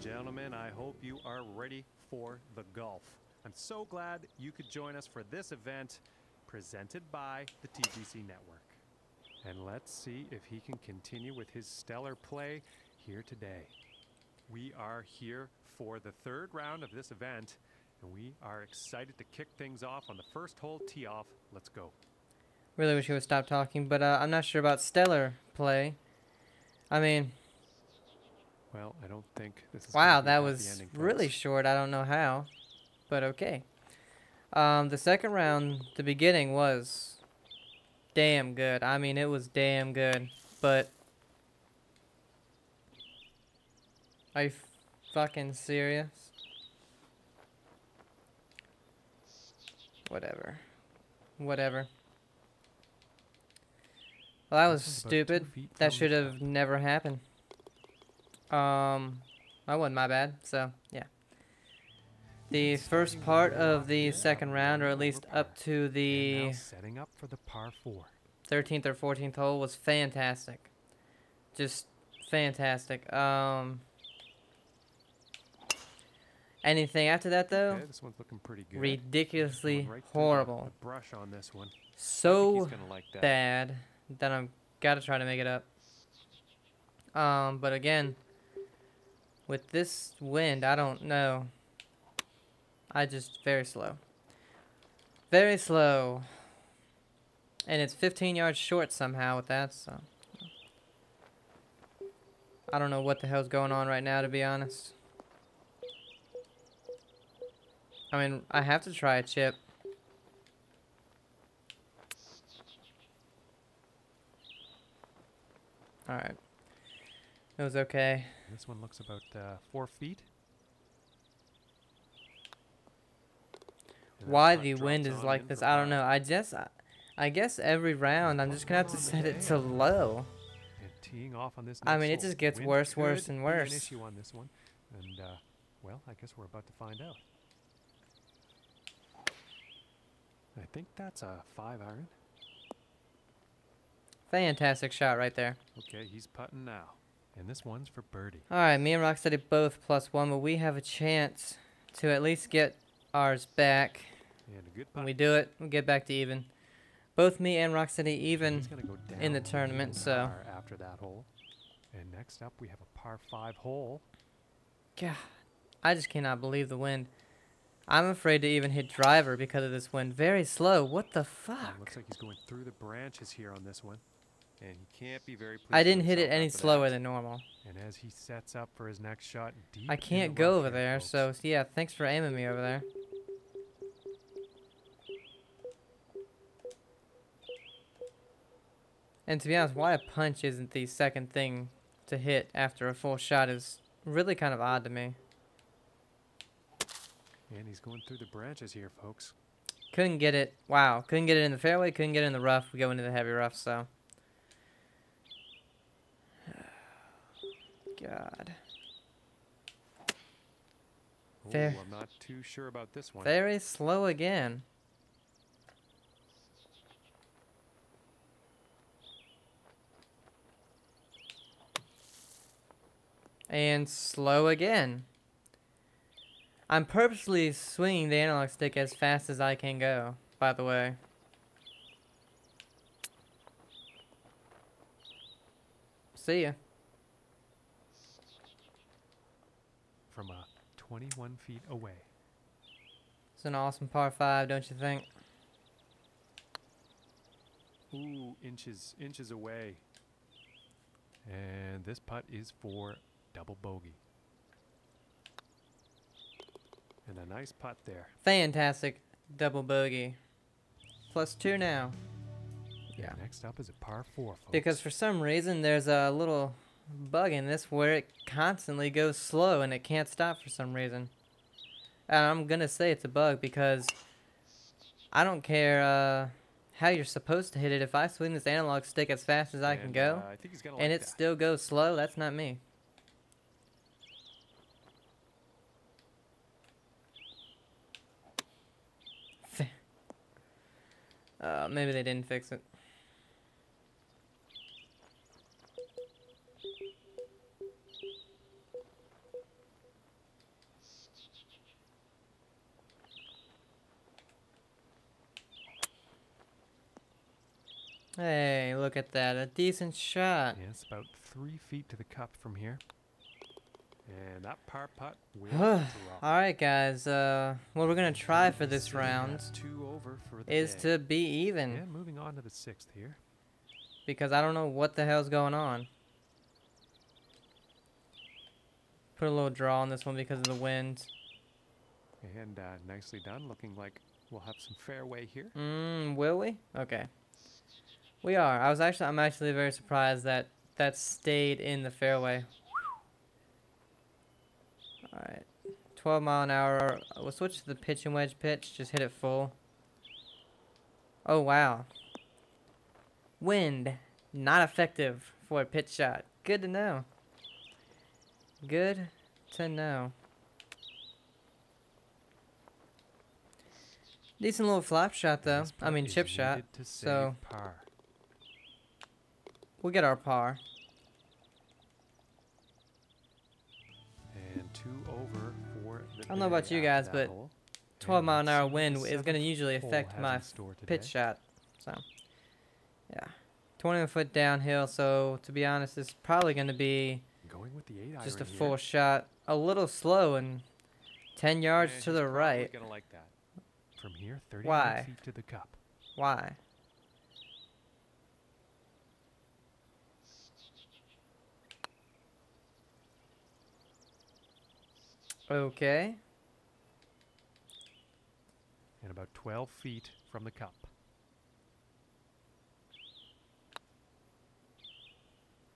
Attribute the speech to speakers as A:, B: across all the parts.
A: gentlemen, I hope you are ready for the golf. I'm so glad you could join us for this event presented by the TGC Network. And let's see if he can continue with his stellar play here today. We are here for the third round of this event, and we are excited to kick things off on the first hole tee off. Let's go.
B: Really wish he would stop talking, but I'm not sure about stellar play. I mean,
A: well, I don't think this is
B: wow,
A: gonna be
B: that
A: a happy
B: was
A: ending,
B: really
A: folks.
B: short. I don't know how, but okay. The second round, the beginning was damn good. I mean, it was damn good, but are you fucking serious? Whatever. Whatever. Well, that was
A: This one's about 2
B: stupid.
A: feet
B: That
A: from
B: should
A: the
B: have
A: cup.
B: never happened. That wasn't my bad, so yeah. The first part of the second round, or at least up to
A: And
B: the
A: now setting up for the par 4.
B: 13th or 14th hole, was fantastic. Just fantastic. Anything after that, though,
A: Okay, this one's looking pretty good.
B: ridiculously
A: Going right through
B: horrible.
A: the brush on this one. I think
B: So
A: he's gonna like that.
B: bad that I'm gotta try to make it up. But again, with this wind, I don't know. I just very slow. Very slow. And it's 15 yards short somehow with that, so I don't know what the hell's going on right now, to be honest. I mean, I have to try a chip. Alright. It was okay.
A: This one looks about 4 feet. And that
B: Why
A: putt
B: the wind
A: drops
B: is
A: on
B: like
A: in
B: this,
A: for
B: I don't know.
A: par.
B: I guess every round I'm just gonna have to set it to low.
A: And teeing off on this
B: I
A: next
B: mean, it
A: hole.
B: just gets
A: Wind
B: worse,
A: could
B: worse, and
A: be
B: worse.
A: an issue on this one. And, well, I guess we're about to find out. I think that's a 5-iron.
B: Fantastic shot right there.
A: Okay, he's putting now. And this one's for birdie.
B: Alright, me and Rocksteady both +1, but we have a chance to at least get ours back.
A: And a good
B: When
A: putt.
B: we do it, we'll get back to even. Both me and Rocksteady
A: And
B: even
A: he's gonna go down
B: in the tournament, so.
A: after that hole. And next up, we have a par 5 hole.
B: God, I just cannot believe the wind. I'm afraid to even hit driver because of this wind. Very slow. What the
A: And
B: fuck?
A: it looks like he's going through the branches here on this one. And he can't be very pleased
B: I
A: with
B: didn't hit it
A: himself
B: any
A: after
B: slower
A: that.
B: than normal.
A: And as he sets up for his next shot, deep
B: I
A: in
B: can't
A: the
B: go
A: rough
B: over
A: here,
B: there,
A: folks.
B: so yeah, thanks for aiming me over there. And to be honest, why a punch isn't the second thing to hit after a full shot is really kind of odd to me.
A: And he's going through the branches here, folks.
B: Couldn't get it. Wow. Couldn't get it in the fairway. Couldn't get it in the rough. We go into the heavy rough, so. God.
A: Oh,
B: Fair.
A: I'm not too sure about this one.
B: Very slow again. And slow again. I'm purposely swinging the analog stick as fast as I can go, by the way. See ya.
A: From 21 feet away.
B: It's an awesome par 5, don't you think?
A: Ooh, inches away. And this putt is for double bogey. And a nice putt there.
B: Fantastic double bogey. +2 now. Yeah.
A: And next up is a par 4, folks.
B: Because for some reason there's a little bug in this where it constantly goes slow and it can't stop for some reason. And I'm gonna say it's a bug because I don't care how you're supposed to hit it. If I swing this analog stick as fast as I can go
A: I think he's gonna
B: and
A: like
B: it
A: that.
B: still goes slow, that's not me. Maybe they didn't fix it. Hey, look at that. A decent shot.
A: Yeah, it's about 3 feet to the cup from here. And that par putt will
B: All
A: drop.
B: right, guys. What we're gonna try for this
A: Sitting
B: round
A: at 2 over for the
B: is
A: day.
B: to be even,
A: And moving on to the 6th here.
B: because I don't know what the hell's going on. Put a little draw on this one because of the wind.
A: And nicely done. Looking like we'll have some fairway here.
B: Will we? Okay. We are. I'm actually very surprised that that stayed in the fairway. All right. 12 mile an hour. We'll switch to the pitch and wedge pitch. Just hit it full. Oh, wow. Wind. Not effective for a pitch shot. Good to know. Good to know. Decent little flop shot, though.
A: This
B: I mean,
A: putt is
B: chip shot.
A: needed to save
B: So
A: par.
B: we'll get our par.
A: And 2 over for the
B: I don't know about
A: day
B: you
A: after
B: guys,
A: that
B: but
A: hole.
B: 12
A: And
B: mile an
A: let's
B: hour
A: see what
B: wind
A: the
B: is going to
A: 7th
B: usually
A: hole
B: affect
A: has
B: my
A: in store
B: pitch
A: today.
B: shot. So, yeah. 21 foot downhill, so to be honest, it's probably going to be
A: Going with the 8
B: just a
A: iron
B: full
A: here.
B: shot. A little slow and 10 yards
A: And
B: to
A: he's
B: the
A: probably
B: right.
A: gonna like that. From here, 39
B: Why?
A: feet to the cup.
B: Why? Okay.
A: And about 12 feet from the cup.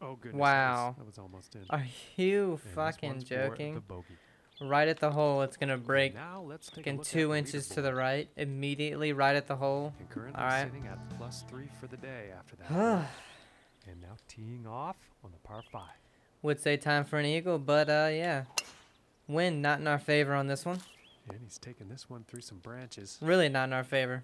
A: Oh goodness,
B: Wow.
A: that was almost in.
B: Are you
A: And this
B: fucking
A: one's for
B: joking?
A: the bogey.
B: Right at the hole, it's going to break
A: Now let's take a
B: fucking
A: look at
B: 2
A: the
B: inches to the
A: leaderboard.
B: right. Immediately right at the hole.
A: And currently
B: All right.
A: sitting at +3 for the day after that. hole. And now teeing off on the par 5.
B: Would say time for an eagle, but yeah. Wind not in our favor on this one.
A: And he's taking this one through some branches.
B: Really not in our favor.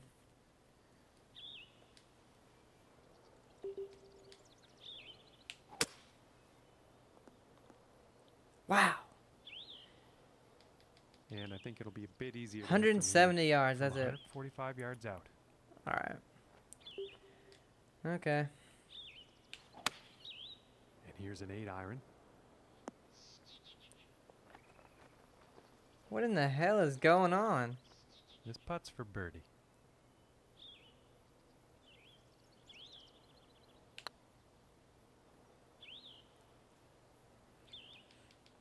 B: Wow.
A: And I think it'll be a bit easier.
B: 170 yards,
A: From
B: that's it.
A: 145 yards out.
B: Alright. Okay.
A: And here's an 8 iron.
B: What in the hell is going on?
A: This putt's for birdie.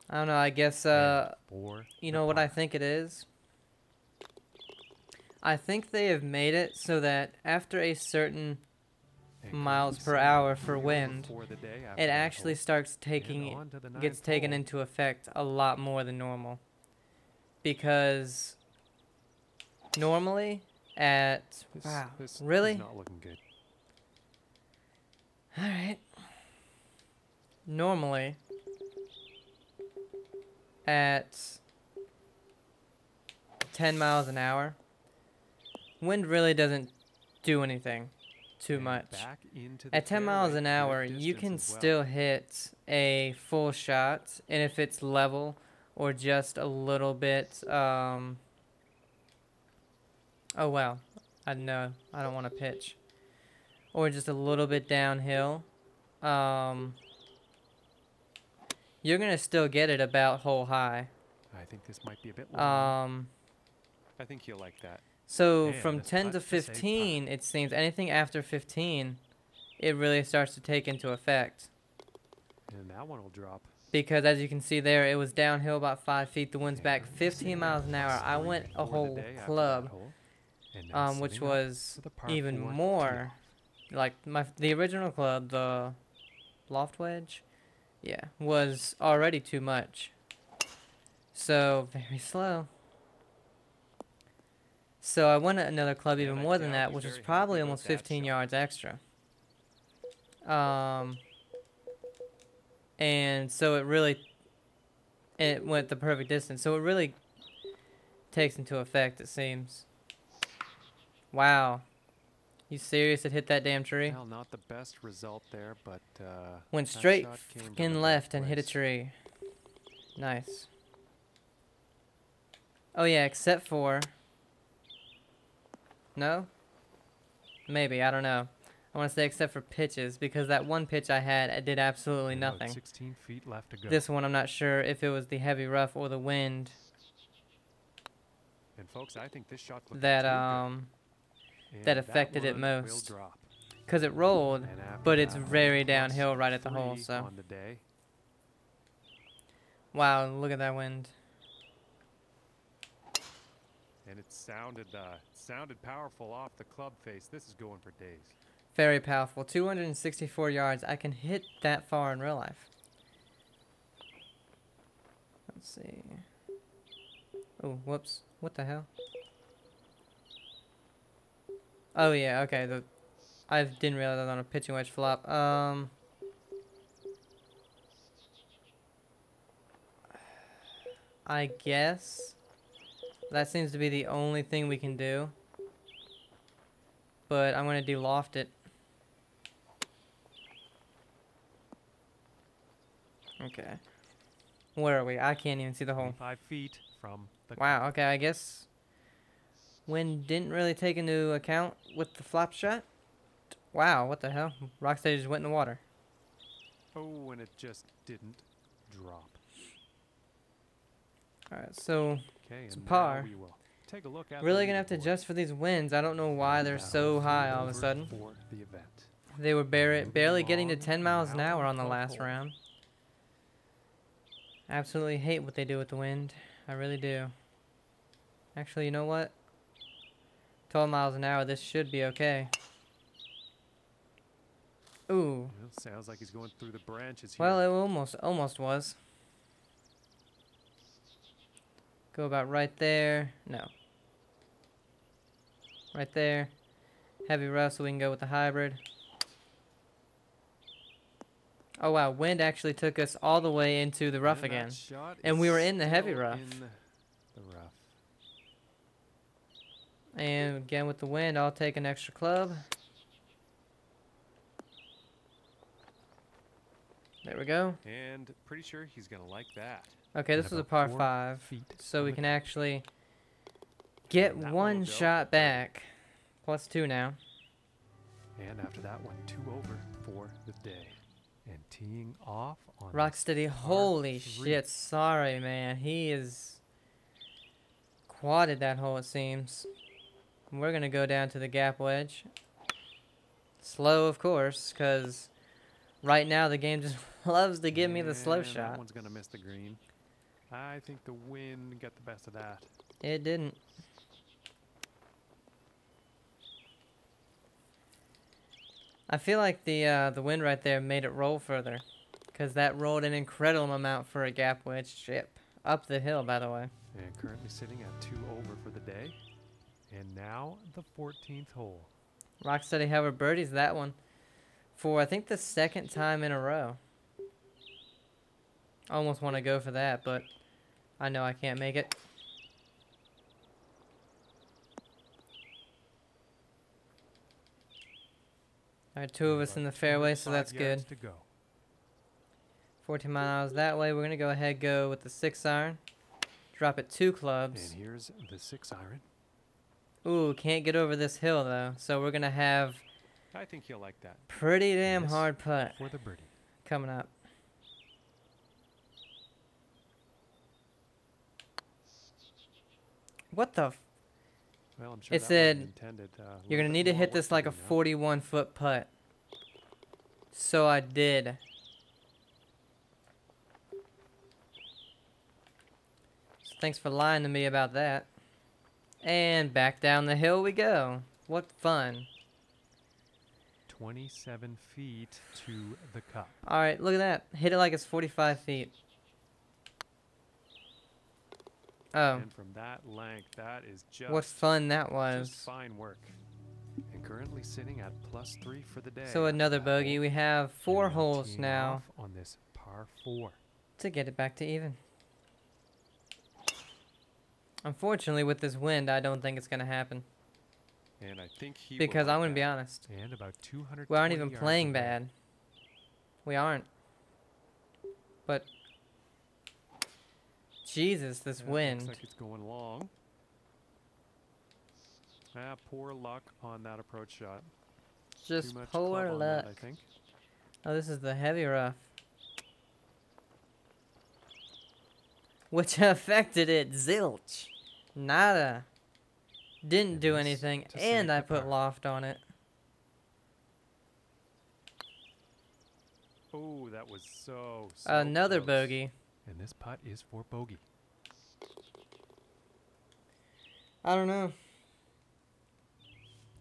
B: I don't know, I guess,
A: And for
B: you
A: the
B: know what I
A: par.
B: think it is? I think they have made it so that after a certain
A: And
B: miles
A: currently
B: per
A: sitting
B: hour
A: at
B: for
A: 3 over
B: wind,
A: for the day after
B: it
A: that
B: actually
A: hole.
B: starts
A: And
B: taking,
A: on to the
B: gets
A: 9th
B: taken
A: hole.
B: into effect a lot more than normal. Because normally at, wow,
A: This is
B: really?
A: not looking good.
B: Alright. Normally, at 10 miles an hour, wind really doesn't do anything too
A: And
B: much.
A: back into the
B: At 10 miles
A: fairway,
B: an
A: good
B: hour, you
A: distance
B: can
A: as well.
B: still hit a full shot, and if it's level or just a little bit, oh wow, I know, I don't want to pitch. Or just a little bit downhill, you're gonna still get it about hole high.
A: I think this might be a bit long. I think you'll like that.
B: So
A: And
B: from
A: this
B: 10 to
A: putt to save
B: 15, it seems anything after 15, it really starts to take into effect.
A: And that one will drop.
B: Because as you can see there, it was downhill about 5 feet. The wind's
A: And
B: back
A: currently
B: 15
A: sitting
B: miles
A: at
B: an hour. I
A: +3
B: went a
A: for the
B: whole
A: day after that
B: club,
A: hole. And now
B: which
A: sitting up
B: was
A: with a par
B: even
A: 4
B: more,
A: tee-off.
B: like the original club, the loft wedge, yeah, was already too much. So very slow. So I went at another club even
A: And
B: more
A: I'd
B: than
A: say I'll
B: that,
A: be
B: which was
A: very happy
B: probably
A: about
B: almost
A: that
B: 15
A: shot.
B: yards extra. And so it really, it went the perfect distance. So it really takes into effect, it seems. Wow. You serious? It hit that damn tree?
A: Well, not the best result there, but
B: Went
A: that
B: straight
A: shot came from the
B: fucking
A: right
B: left and hit a
A: place.
B: tree. Nice. Oh yeah, except for... No? Maybe, I don't know. I want to say except for pitches, because that one pitch I had, I did absolutely
A: And about
B: nothing.
A: 16 feet left to go.
B: This one, I'm not sure if it was the heavy rough or the wind
A: And folks, I think this shot's looking
B: that
A: too good.
B: that
A: And
B: affected it
A: one will
B: most.
A: drop.
B: Because it rolled,
A: And after
B: but it's
A: that,
B: very
A: plus
B: downhill right at the hole.
A: 3
B: So
A: on the day.
B: wow, look at that wind.
A: And it sounded powerful off the club face. This is going for days.
B: Very powerful. 264 yards. I can hit that far in real life. Let's see. Oh, whoops. What the hell? Oh yeah, okay. I didn't realize I was on a pitching wedge flop. I guess that seems to be the only thing we can do. But I'm gonna de-loft it. Okay. Where are we? I can't even see the hole.
A: 5 feet from the
B: Wow, okay, I guess wind didn't really take into account with the flop shot. Wow, what the hell? Rocksteady just went in the water.
A: Oh, and it just didn't drop.
B: Alright, so
A: Okay,
B: it's
A: and
B: par.
A: now we will take a look at
B: really
A: the
B: gonna have to
A: leaderboard.
B: adjust for these winds. I don't know why they're
A: Now
B: so high all of a
A: over
B: sudden.
A: For the event.
B: They were barely getting to
A: along
B: 10 miles an
A: now
B: hour on the
A: 12th
B: last
A: hole.
B: round. Absolutely hate what they do with the wind. I really do. Actually, you know what? 12 miles an hour, this should be okay. Ooh.
A: Well, sounds like he's going through the branches here.
B: Well, it almost was. Go about right there. No. Right there. Heavy rough, so we can go with the hybrid. Oh wow, wind actually took us all the way into the rough
A: And that
B: again.
A: shot
B: And
A: is
B: we were in the heavy
A: still
B: rough.
A: in the rough.
B: And again with the wind, I'll take an extra club. There we go.
A: And pretty sure he's going to like that.
B: Okay,
A: And
B: this was a
A: about
B: par
A: 4
B: 5.
A: feet
B: So
A: from
B: we
A: the
B: can
A: cup.
B: actually get
A: And that one
B: one
A: will go
B: shot
A: for birdie.
B: back. Plus 2 now.
A: And after that one, 2 over for the day. And teeing off on
B: Rocksteady, holy
A: 3.
B: shit, sorry man. He is quadded that hole it seems. We're gonna go down to the gap wedge. Slow of course, because right now the game just loves to give me the slow
A: And
B: shot.
A: That one's going to miss the green. I think the wind got the best of that.
B: It didn't. I feel like the wind right there made it roll further, because that rolled an incredible amount for a gap wedge chip. Up the hill, by the way.
A: And currently sitting at 2 over for the day. And now the 14th hole.
B: Rocksteady, however, birdies that one for I think the second time in a row. I almost want to go for that, but I know I can't make it. Alright, 2 of us in the fairway, so that's good.
A: To go.
B: 14 miles that way. We're going to go ahead go with the 6-iron. Drop it 2 clubs.
A: And here's the 6-iron.
B: Ooh, can't get over this hill, though. So we're going to have
A: I think he'll like that.
B: pretty damn
A: Yes.
B: hard putt
A: For the birdie.
B: coming up. What the...
A: Well, I'm sure
B: It
A: that
B: said
A: wasn't intended.
B: You're going to need to hit this like a 41-foot putt. So I did. So thanks for lying to me about that. And back down the hill we go. What fun.
A: 27 feet to the cup.
B: Alright, look at that. Hit it like it's 45 feet. Oh,
A: And from that length, that is just,
B: what fun that
A: just
B: was.
A: fine work. And currently sitting at +3 for the day.
B: So another
A: after that
B: bogey.
A: hole.
B: We have 4
A: And
B: holes
A: teeing
B: now
A: off on this par 4.
B: to get it back to even. Unfortunately, with this wind, I don't think it's going to happen.
A: And I think he will
B: Because
A: like
B: I'm going to be
A: that.
B: honest.
A: And about 200.
B: We aren't even playing bad. We aren't. But Jesus, this wind.
A: Looks like it's going long. Poor luck on that approach shot.
B: Just
A: Too much
B: poor
A: club on that,
B: luck.
A: I think.
B: Oh, this is the heavy rough. Which affected it. Zilch. Nada. Didn't
A: And
B: do
A: this
B: anything.
A: to
B: And
A: save
B: I
A: the
B: put
A: par.
B: loft on it.
A: Oh, that was so
B: Another
A: close.
B: bogey.
A: And this putt is for bogey.
B: I don't know.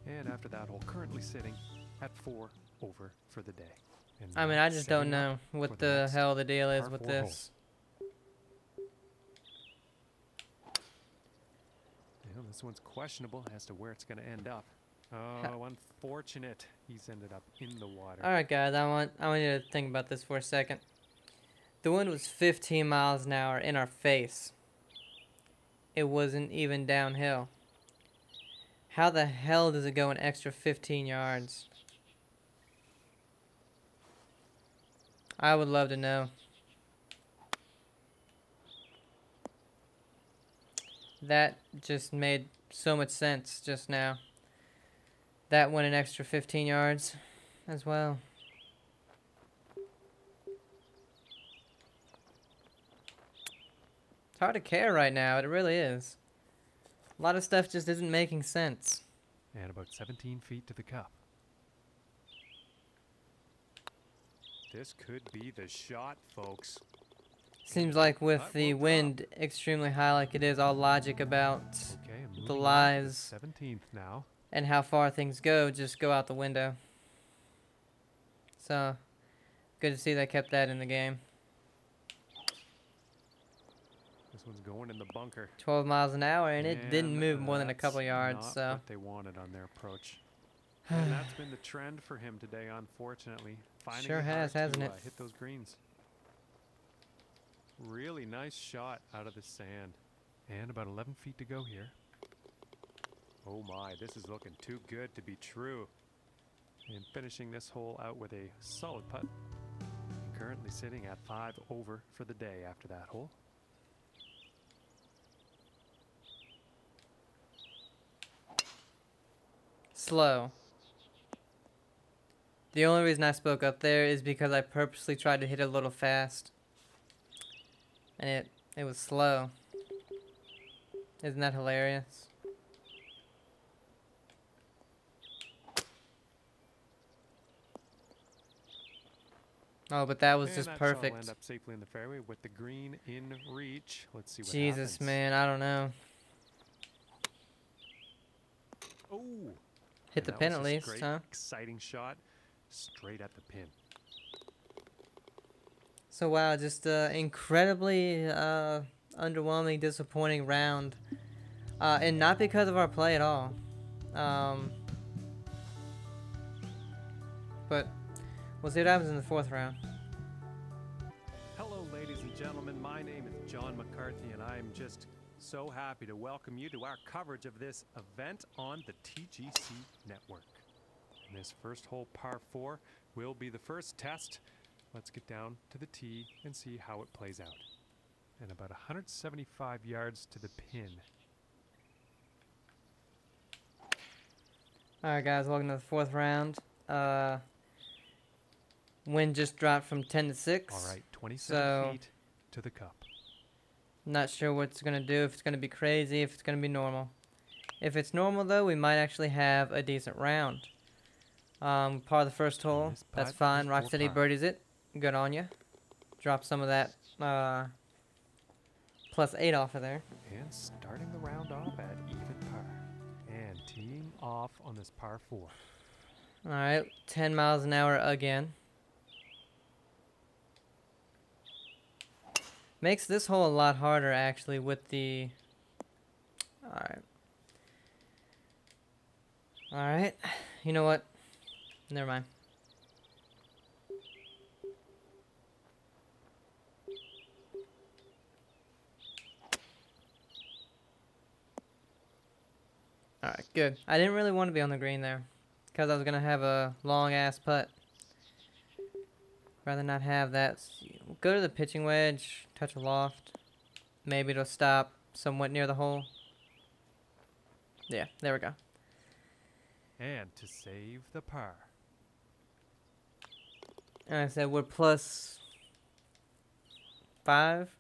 A: And after that hole, currently sitting at 4 over for the day. And
B: I mean,
A: now
B: I just don't
A: setting up
B: know
A: for
B: what
A: the
B: the
A: next
B: hell the deal is
A: par
B: with
A: 4 hole.
B: this.
A: Yeah, this one's questionable as to where it's going to end up. Oh, unfortunate. He's ended up in the water.
B: Alright guys, I want you to think about this for a second. The wind was 15 miles an hour in our face. It wasn't even downhill. How the hell does it go an extra 15 yards? I would love to know. That just made so much sense just now. That went an extra 15 yards as well. It's hard to care right now, it really is. A lot of stuff just isn't making sense.
A: And about 17 feet to the cup. This could be the shot, folks.
B: Seems like with
A: Putt
B: the
A: will
B: wind extremely high like it is, all logic about
A: Okay, and
B: the
A: moving on to
B: lies
A: the 17th now.
B: and how far things go just go out the window. So, good to see they kept that in the game.
A: This one's going in the bunker.
B: 12 miles an hour, and it didn't move more than a
A: that's
B: couple yards,
A: not
B: so.
A: what they wanted on their approach. And that's been the trend for him today, unfortunately. Finding
B: Sure
A: it
B: has,
A: hard
B: hasn't
A: to,
B: it?
A: hit those greens. Really nice shot out of the sand. And about 11 feet to go here. Oh my, this is looking too good to be true. And finishing this hole out with a solid putt. And currently sitting at 5 over for the day after that hole.
B: Slow. The only reason I spoke up there is because I purposely tried to hit it a little fast. And it was slow. Isn't that hilarious? Oh, but that was
A: And
B: just
A: that shot will
B: perfect.
A: end up safely in the fairway with the green in reach. Let's see what
B: Jesus,
A: happens.
B: man, I don't know.
A: Oh,
B: Hit the
A: that
B: pin
A: was
B: at
A: a
B: least,
A: great,
B: huh?
A: exciting shot, straight at the pin.
B: So wow, just incredibly underwhelming, disappointing round, and not because of our play at all. But we'll see what happens in the fourth round.
A: Hello, ladies and gentlemen. My name is John McCarthy, and I am just so happy to welcome you to our coverage of this event on the TGC Network. And this first hole, par 4, will be the first test. Let's get down to the tee and see how it plays out. And about 175 yards to the pin.
B: Alright guys, welcome to the fourth round. Wind just dropped from 10 to 6.
A: All right, 27 feet to the cup.
B: Not sure what it's going to do, if it's going to be crazy, if it's going to be normal. If it's normal though, we might actually have a decent round. Part of the first hole,
A: this
B: that's
A: putt
B: fine.
A: is
B: Rock
A: for
B: City
A: par.
B: birdies it. Good on you. Drop some of that +8 off of there.
A: And starting the round off at even par. And teeing off on this par 4.
B: Alright, 10 miles an hour again. Makes this hole a lot harder actually with the... Alright. Alright. You know what? Never mind. Alright, good. I didn't really want to be on the green there, because I was going to have a long-ass putt. Rather not have that. Go to the pitching wedge, touch a loft. Maybe it'll stop somewhat near the hole. Yeah, there we go.
A: And to save the par.
B: And I said we're plus 5,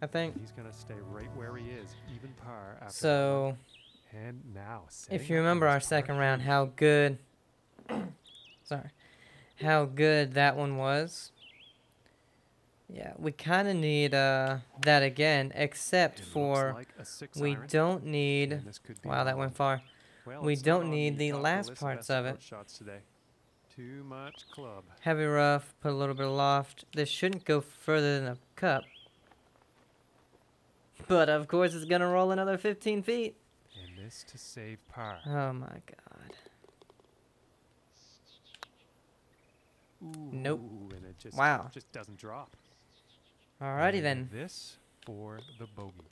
B: I think.
A: He's going to stay right where he is, even par after that
B: So,
A: one. And now,
B: if
A: setting
B: you
A: up on
B: remember
A: this
B: our
A: par
B: second round,
A: 3.
B: how good, sorry, how good that one was. Yeah, we kind of need that again, except
A: It looks
B: for
A: like a 6
B: we
A: iron,
B: don't need.
A: and this could be
B: Wow, that
A: long.
B: went far.
A: Well,
B: We
A: it's not
B: don't
A: on
B: need the
A: top
B: last
A: list
B: parts
A: best
B: of it.
A: approach shots today. Too much club.
B: Heavy rough, put a little bit of loft. This shouldn't go further than a cup. But of course it's gonna roll another 15 feet.
A: And this to save par.
B: Oh my god.
A: Ooh,
B: Nope.
A: and it just,
B: Wow.
A: just doesn't drop.
B: Alrighty
A: And
B: then.
A: This for the bogey.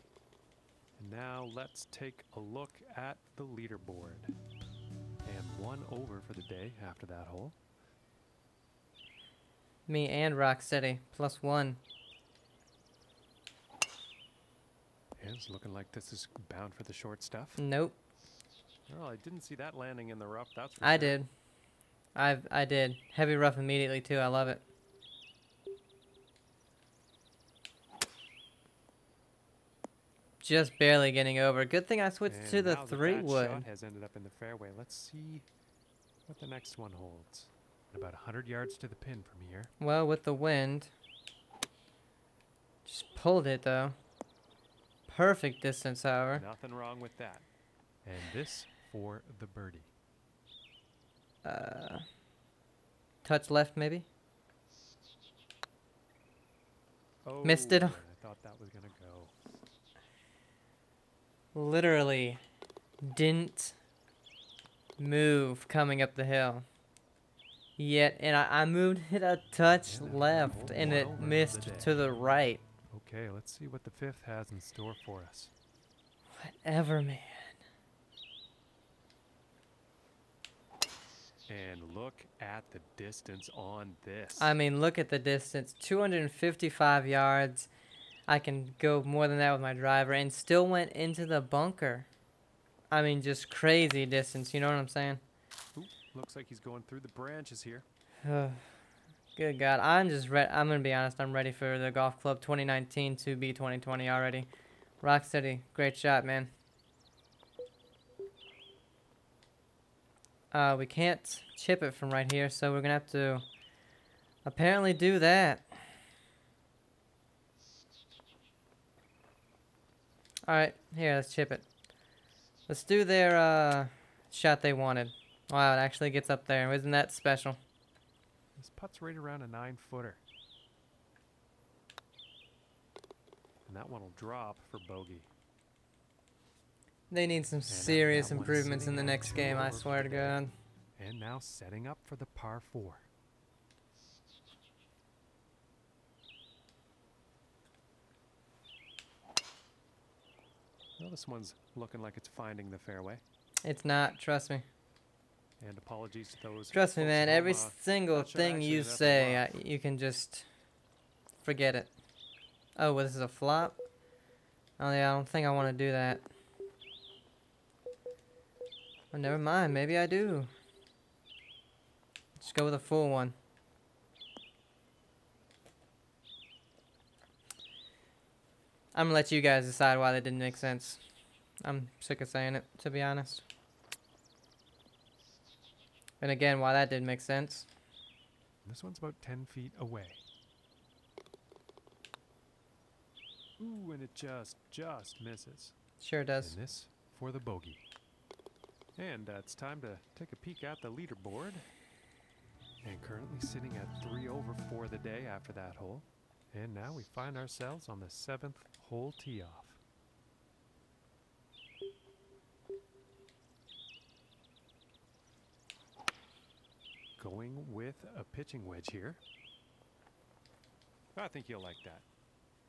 A: And now let's take a look at the leaderboard. And 1 over for the day after that hole.
B: Me and Rocksteady, +1.
A: And it's looking like this is bound for the short stuff.
B: Nope.
A: Well, I didn't see that landing in the rough, that's for
B: I
A: sure.
B: did. I did. Heavy rough immediately too. I love it. Just barely getting over. Good thing I switched to
A: And
B: the
A: now that
B: 3
A: that
B: wood.
A: shot has ended up in the fairway. Let's see what the next one holds. About 100 yards to the pin from here.
B: Well, with the wind. Just pulled it though. Perfect distance, however.
A: Nothing wrong with that. And this for the birdie.
B: Touch left maybe.
A: Oh,
B: Missed it.
A: I thought that was going to go.
B: Literally didn't move coming up the hill. Yet, and I moved it a touch
A: Yeah, that
B: left,
A: rolled
B: and
A: one
B: it
A: over for the
B: missed
A: day.
B: to the right.
A: Okay, let's see what the 5th has in store for us.
B: Whatever, man.
A: And look at the distance on this.
B: I mean, look at the distance. 255 yards. I can go more than that with my driver, and still went into the bunker. I mean, just crazy distance. You know what I'm saying?
A: Ooh, looks like he's going through the branches here.
B: Good God. I'm just ready. I'm going to be honest. I'm ready for the Golf Club 2019 to be 2020 already. Rocksteady. Great shot, man. We can't chip it from right here, so we're going to have to apparently do that. Alright, here, let's chip it. Let's do their shot they wanted. Wow, it actually gets up there. Isn't that special?
A: This putt's right around a 9-footer. And that one will drop for bogey.
B: They need some
A: And
B: serious
A: that one's
B: improvements in
A: sitting
B: the
A: at
B: next
A: 2
B: game, I
A: over for
B: swear
A: the
B: to
A: day.
B: God.
A: And now setting up for the par 4. Well, this one's looking like it's finding the fairway.
B: It's not, trust me.
A: And apologies to those.
B: Trust me,
A: folks
B: man,
A: at
B: every
A: home,
B: single
A: that shot
B: thing
A: actually
B: you
A: ended up in the
B: say,
A: rough.
B: you can just forget it. Oh, well, this is a flop? Oh, yeah, I don't think I want to do that. Well, never mind, maybe I do. Just go with a full one. I'm gonna let you guys decide why that didn't make sense. I'm sick of saying it, to be honest. And again, why that didn't make sense.
A: This one's about 10 feet away. Ooh, and it just misses.
B: Sure does.
A: And this for the bogey. And it's time to take a peek at the leaderboard. And currently sitting at 3 over for the day after that hole. And now we find ourselves on the 7th hole tee off. Going with a pitching wedge here. I think you'll like that.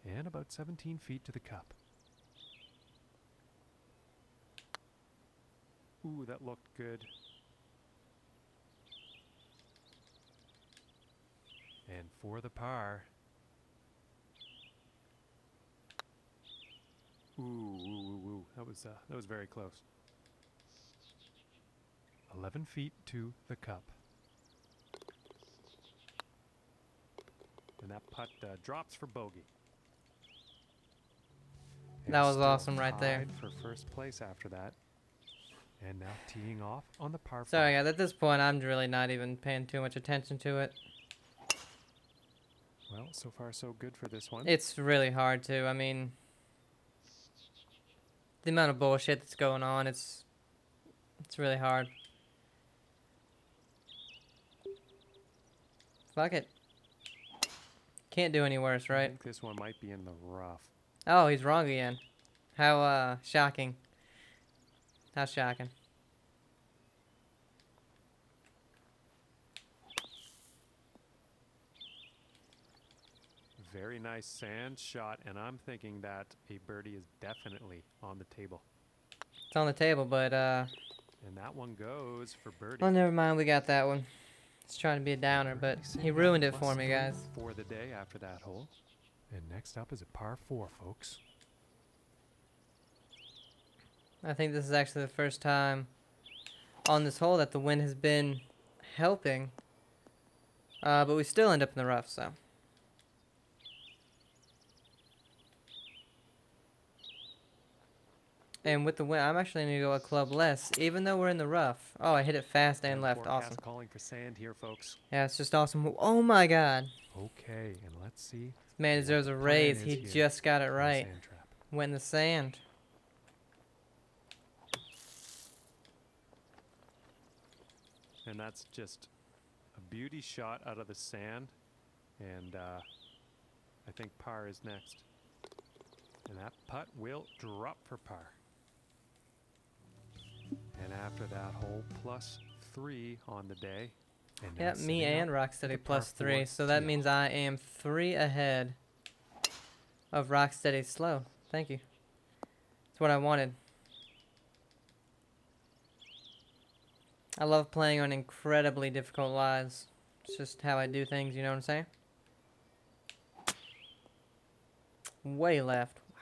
A: And about 17 feet to the cup. Ooh, that looked good. And for the par. Ooh, ooh, ooh, ooh. That was very close. 11 feet to the cup. And that putt drops for bogey.
B: That was
A: still
B: awesome right there.
A: tied for first place after that. And now teeing off on the par 5.
B: Sorry guys, at this point I'm really not even paying too much attention to it.
A: Well, so far so good for this one.
B: It's really hard to, I mean, the amount of bullshit that's going on, it's really hard. Fuck it. Can't do any worse,
A: I
B: right?
A: think this one might be in the rough.
B: Oh, he's wrong again. How shocking. How shocking.
A: Very nice sand shot, and I'm thinking that a birdie is definitely on the table.
B: It's on the table, but
A: And that one goes for birdie.
B: well, never mind, we got that one. He's trying to be a downer, but he ruined it for me, guys.
A: For the day after that hole. And next up is a par 4, folks.
B: I think this is actually the first time on this hole that the wind has been helping. But we still end up in the rough, so. And with the wind, I'm actually going to go a club less, even though we're in the rough. Oh, I hit it fast and left.
A: Forecast
B: Awesome.
A: calling for sand here, folks.
B: Yeah, it's just awesome. Oh my god.
A: Okay, and let's see.
B: Man deserves a
A: plan
B: raise.
A: is
B: He
A: here
B: just got it
A: on the
B: right.
A: sand trap.
B: Went in the sand.
A: And that's just a beauty shot out of the sand. And I think par is next. And that putt will drop for par. And after that hole, +3 on the day. And now
B: Yep, me
A: sitting
B: and
A: up
B: Rocksteady
A: the par
B: +3.
A: 4
B: So that
A: tee
B: means
A: off.
B: I am 3 ahead of Rocksteady Slow. Thank you. That's what I wanted. I love playing on incredibly difficult lies. It's just how I do things, you know what I'm saying? Way left. Wow.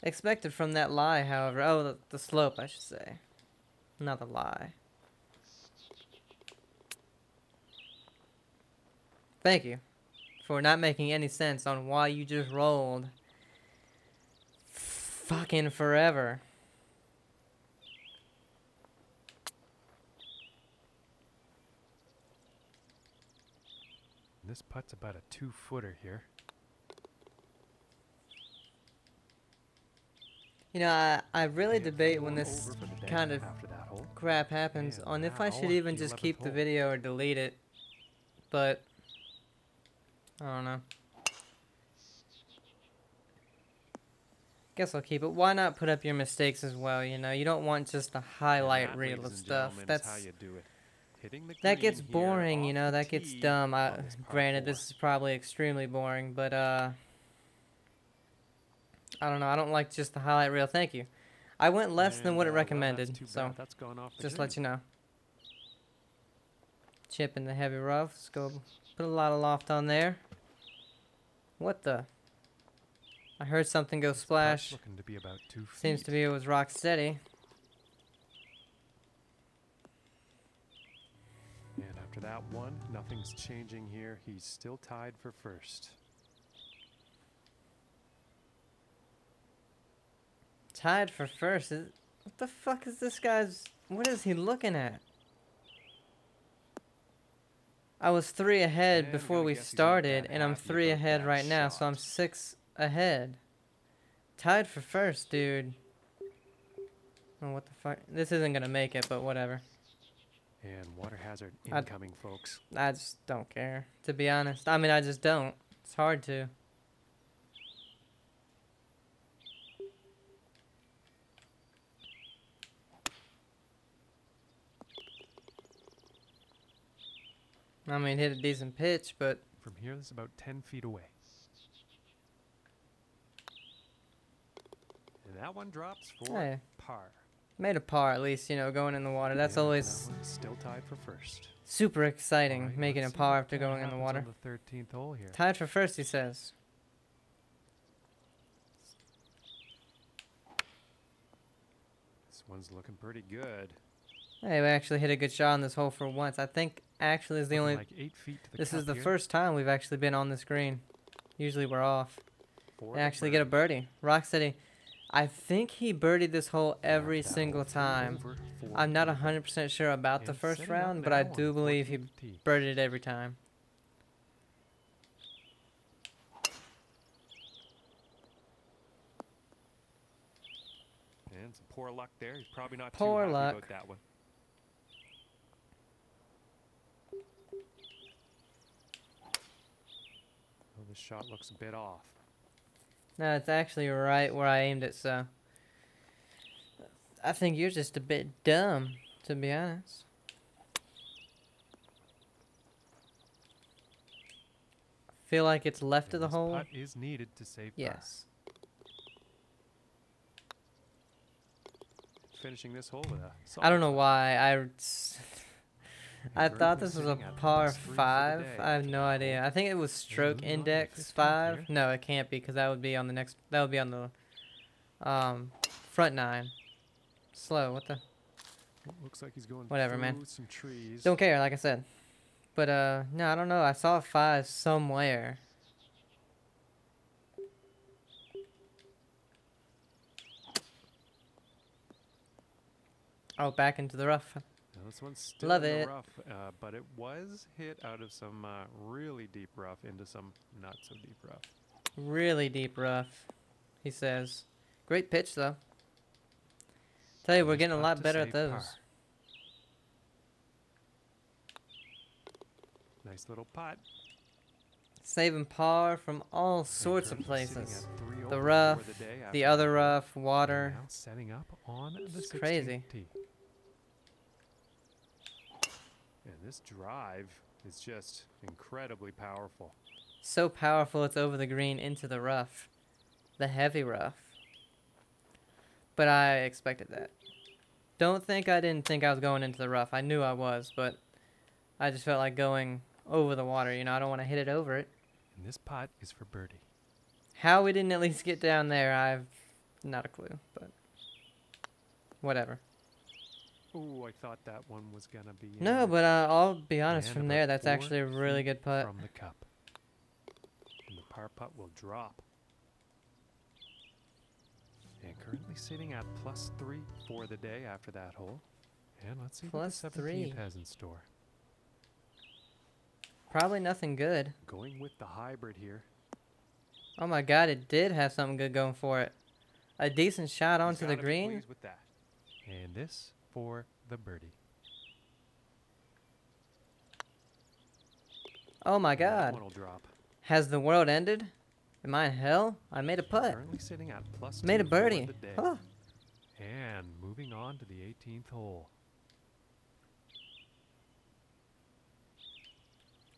B: Expected from that lie, however. Oh, the slope, I should say. Not the lie. Thank you for not making any sense on why you just rolled fucking forever.
A: This putt's about a 2-footer here.
B: You know, I really
A: And
B: debate when
A: 4
B: this
A: over for the day
B: kind of
A: after that hole.
B: crap happens
A: And
B: on if I should
A: now
B: even
A: the
B: just
A: 11th
B: keep the
A: hole.
B: video or delete it. But I don't know. Guess I'll keep it. Why not put up your mistakes as well? You know, you don't want just the highlight
A: And that,
B: reel
A: ladies
B: of
A: and
B: stuff.
A: gentlemen, is how
B: That's
A: you do it. Hitting the
B: that gets
A: green here
B: boring. You
A: off
B: know,
A: the
B: that gets
A: tee
B: dumb.
A: on this par
B: Granted,
A: 4.
B: this is probably extremely boring, but I don't know. I don't like just the highlight reel. Thank you. I went less than
A: And,
B: what it
A: well, that's
B: recommended,
A: too
B: so
A: bad. That's gone off the
B: just
A: green.
B: let you know. Chip in the heavy rough. Let's go put a lot of loft on there. What the? I heard something go
A: This putt's
B: splash.
A: looking to be about 2 feet.
B: Seems to be it was rock steady.
A: And after that one, nothing's changing here. He's still tied for first.
B: Tied for first. What the fuck is this guy's... What is he looking at? I was 3 ahead
A: And
B: before
A: gotta
B: we
A: guess he's not
B: started,
A: that
B: and I'm
A: happy
B: 3
A: about
B: ahead
A: that
B: right now, so I'm
A: shot.
B: 6 ahead. Tied for first, dude. Oh, what the fuck? This isn't gonna make it, but whatever.
A: And water hazard
B: I'd-
A: incoming, folks.
B: I just don't care, to be honest. I mean, I just don't. It's hard to. I mean, hit a decent pitch, but
A: From here, this is about 10 feet away. And that one drops for
B: hey,
A: par.
B: made a par at least, you know, going in the water. That's
A: And
B: always
A: that one is still tied for first.
B: super exciting,
A: Alright,
B: making a
A: let's see
B: par
A: what,
B: after going in the
A: happens
B: water.
A: On the 13th hole here.
B: Tied for first, he says.
A: This one's looking pretty good.
B: Hey, we actually hit a good shot on this hole for once. I think actually is the
A: Looking
B: only.
A: like 8 feet to the
B: This
A: cup
B: is the
A: here
B: first time we've actually been on this green. Usually we're off.
A: for
B: They
A: the
B: actually get a birdie. Rocksteady, I think he birdied this hole every
A: Knocked that
B: single
A: hole through
B: time.
A: over for
B: I'm not
A: eagle.
B: 100% sure about the
A: And
B: first
A: setting up
B: round, but
A: now
B: I
A: on the
B: do believe he
A: 14th tee.
B: birdied it every time.
A: And some poor luck there. He's probably not
B: Poor
A: too happy
B: luck.
A: about that one. Well, this shot looks a bit off.
B: No, it's actually right where I aimed it, so. I think you're just a bit dumb, to be honest. Feel like it's left of the
A: This
B: hole.
A: putt is needed to save par.
B: Yes.
A: Finishing this hole with a
B: I don't know
A: solid
B: why I
A: putt.
B: thought
A: Currently
B: this was a
A: sitting at
B: par
A: +3 for the
B: 5.
A: day
B: I have no
A: after that
B: idea.
A: hole.
B: I think it was stroke
A: moving on to the
B: index
A: 15th
B: 5.
A: here.
B: No, it can't be because that would be on the next. That would be on the front 9. Slow. What the?
A: Looks like he's going
B: Whatever,
A: through
B: man.
A: some trees.
B: Don't care. Like I said. But no, I don't know. I saw a 5 somewhere. Oh, back into the rough.
A: Now this one's still
B: Love
A: in the
B: it.
A: rough, but it was hit out of some really deep rough into some not so deep rough.
B: Really deep rough, he says. Great pitch, though. Tell you, we're
A: Nice
B: getting a
A: putt
B: lot
A: to
B: better
A: save
B: at those.
A: par. Nice little putt.
B: Saving par from all
A: And
B: sorts of
A: currently sitting
B: places.
A: at 3
B: The
A: over
B: rough,
A: for the day after
B: the
A: that
B: other
A: hole.
B: rough,
A: And
B: water.
A: now setting up on the
B: It's
A: 16th
B: crazy.
A: tee. And this drive is just incredibly powerful.
B: So powerful it's over the green into the rough. The heavy rough. But I expected that. Don't think I didn't think I was going into the rough. I knew I was, but I just felt like going over the water. You know, I don't want to hit it over it.
A: And this putt is for birdie.
B: How we didn't at least get down there, I've not a clue, but whatever.
A: Oh, I thought that one was going to be
B: No,
A: in
B: but I'll be honest,
A: And
B: from
A: about
B: there, that's
A: 4
B: actually a really
A: feet
B: good putt.
A: from the cup. And the par putt will drop. And currently sitting at +3 for the day after that hole. And let's see what the
B: +3.
A: 17th has in store.
B: Probably nothing good.
A: Going with the hybrid here.
B: Oh my god, it did have something good going for it. A decent shot
A: He's
B: onto the
A: gotta be
B: green.
A: pleased with that. And this for the birdie.
B: Oh my
A: And that
B: god.
A: one will drop.
B: Has the world ended? Am I in hell? I made a putt.
A: Currently sitting at +2
B: Made a
A: for
B: birdie.
A: the day.
B: Oh.
A: And moving on to the 18th hole.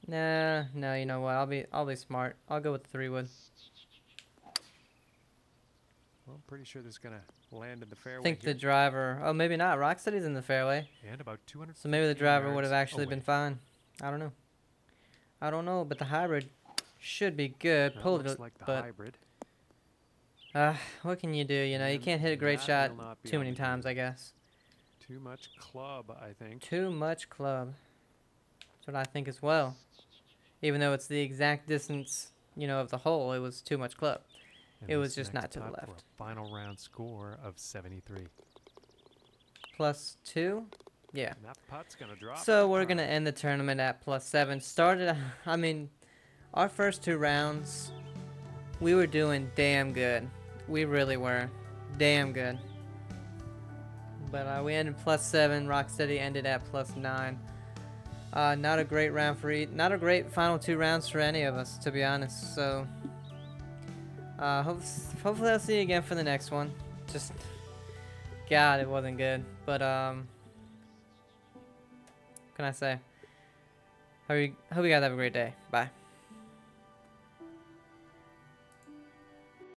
B: Nah, no, you know what? I'll be smart. I'll go with the 3-wood.
A: Well, I'm pretty sure this is going to land in the
B: I
A: fairway
B: think
A: here.
B: the driver. Oh, maybe not. Rocksteady's in the fairway.
A: And about 200.
B: So maybe the driver would have actually been fine. I don't know. I don't know, but the hybrid should be good. Pulled
A: looks
B: it,
A: like the
B: but
A: hybrid.
B: what can you do? You know, you
A: And
B: can't hit a great
A: that
B: shot
A: will not be
B: too
A: on
B: many
A: the
B: times,
A: green.
B: I guess.
A: Too much club, I think.
B: Too much club. That's what I think as well. Even though it's the exact distance, you know, of the hole, it was too much club.
A: And
B: It was
A: this
B: just
A: next
B: not to the
A: putt for
B: left.
A: a final round score of 73.
B: +2? Yeah.
A: And that putt's going to drop.
B: So
A: for
B: we're
A: par.
B: going to end the tournament at +7. Started, I mean, our first 2 rounds, we were doing damn good. We really were. Damn good. But we ended +7. Rocksteady ended at +9. Not a great round for not a great final 2 rounds for any of us, to be honest. So, hopefully I'll see you again for the next one. Just, God, it wasn't good. But, what can I say? Hope you guys have a great day. Bye.